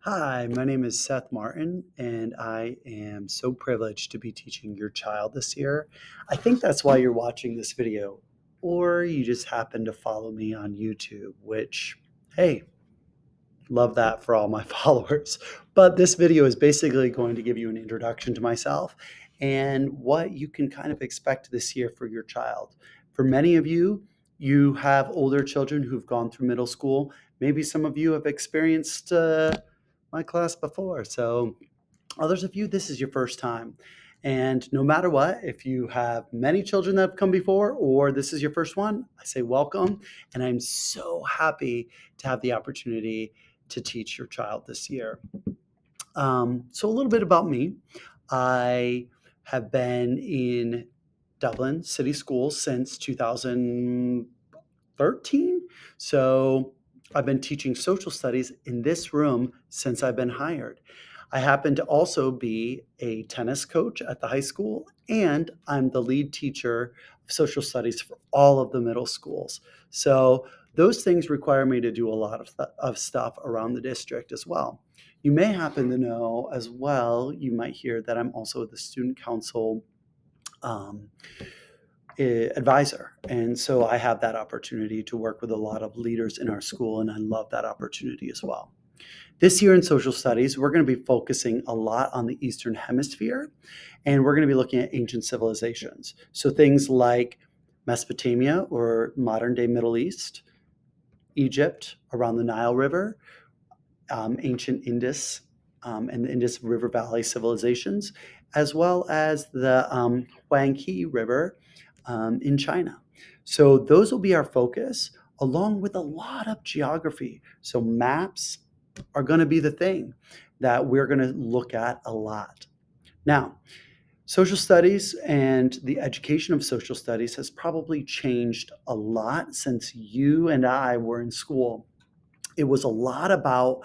Hi, my name is Seth Martin, and I am so privileged to be teaching your child this year. I think that's why you're watching this video, or you just happen to follow me on YouTube, which, hey, love that for all my followers. But this video is basically going to give you an introduction to myself and what you can kind of expect this year for your child. For many of you, you have older children who've gone through middle school. Maybe some of you have experienced my class before. So, others of you, this is your first time. And no matter what, if you have many children that have come before or this is your first one, I say welcome. And I'm so happy to have the opportunity to teach your child this year. So, a little bit about me. I have been in Dublin City Schools since 2013. So, I've been teaching social studies in this room since I've been hired. I happen to also be a tennis coach at the high school, and I'm the lead teacher of social studies for all of the middle schools. So, those things require me to do a lot of stuff around the district as well. You may happen to know as well, you might hear that I'm also the student council um, advisor. And so I have that opportunity to work with a lot of leaders in our school, and I love that opportunity as well. This year in social studies, we're going to be focusing a lot on the Eastern Hemisphere, and we're going to be looking at ancient civilizations. So things like Mesopotamia or modern day Middle East, Egypt around the Nile River, ancient Indus and the Indus River Valley civilizations, as well as the Huanghe River in China. So those will be our focus, along with a lot of geography. So maps are going to be the thing that we're going to look at a lot. Now, social studies and the education of social studies has probably changed a lot since you and I were in school. It was a lot about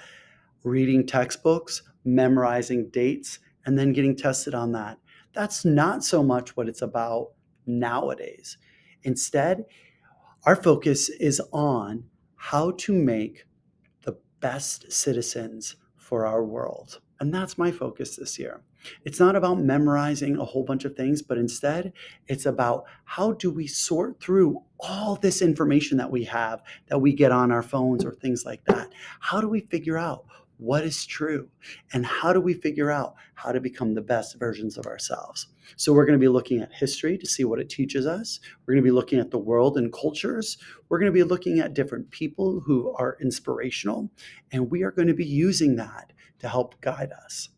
reading textbooks, memorizing dates, and then getting tested on that. That's not so much what it's about nowadays. Instead, our focus is on how to make the best citizens for our world. And that's my focus this year. It's not about memorizing a whole bunch of things, but instead, it's about how do we sort through all this information that we have that we get on our phones or things like that? How do we figure out what is true? And how do we figure out how to become the best versions of ourselves? So, we're going to be looking at history to see what it teaches us. We're going to be looking at the world and cultures. We're going to be looking at different people who are inspirational, and we are going to be using that to help guide us.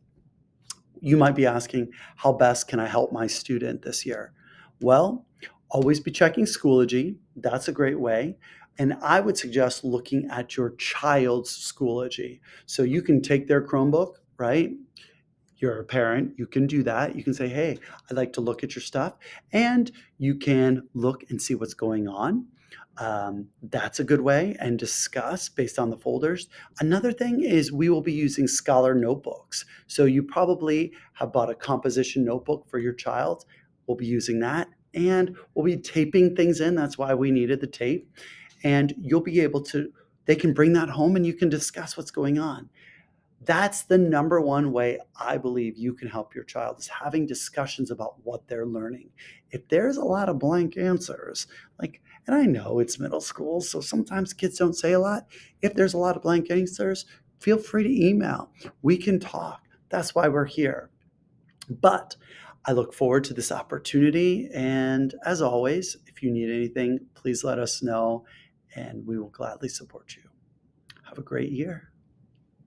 You might be asking, how best can I help my student this year? Well, always be checking Schoology. That's a great way. And I would suggest looking at your child's Schoology. So you can take their Chromebook, right? You're a parent, you can do that. You can say, hey, I'd like to look at your stuff. And you can look and see what's going on. That's a good way and discuss based on the folders. Another thing is we will be using Scholar notebooks. So you probably have bought a composition notebook for your child. We'll be using that. And we'll be taping things in. That's why we needed the tape. And you'll be able to, they can bring that home and you can discuss what's going on. That's the number one way I believe you can help your child is having discussions about what they're learning. If there's a lot of blank answers, like, and I know it's middle school, so sometimes kids don't say a lot. If there's a lot of blank answers, feel free to email. We can talk. That's why we're here. But I look forward to this opportunity. And as always, if you need anything, please let us know and we will gladly support you. Have a great year.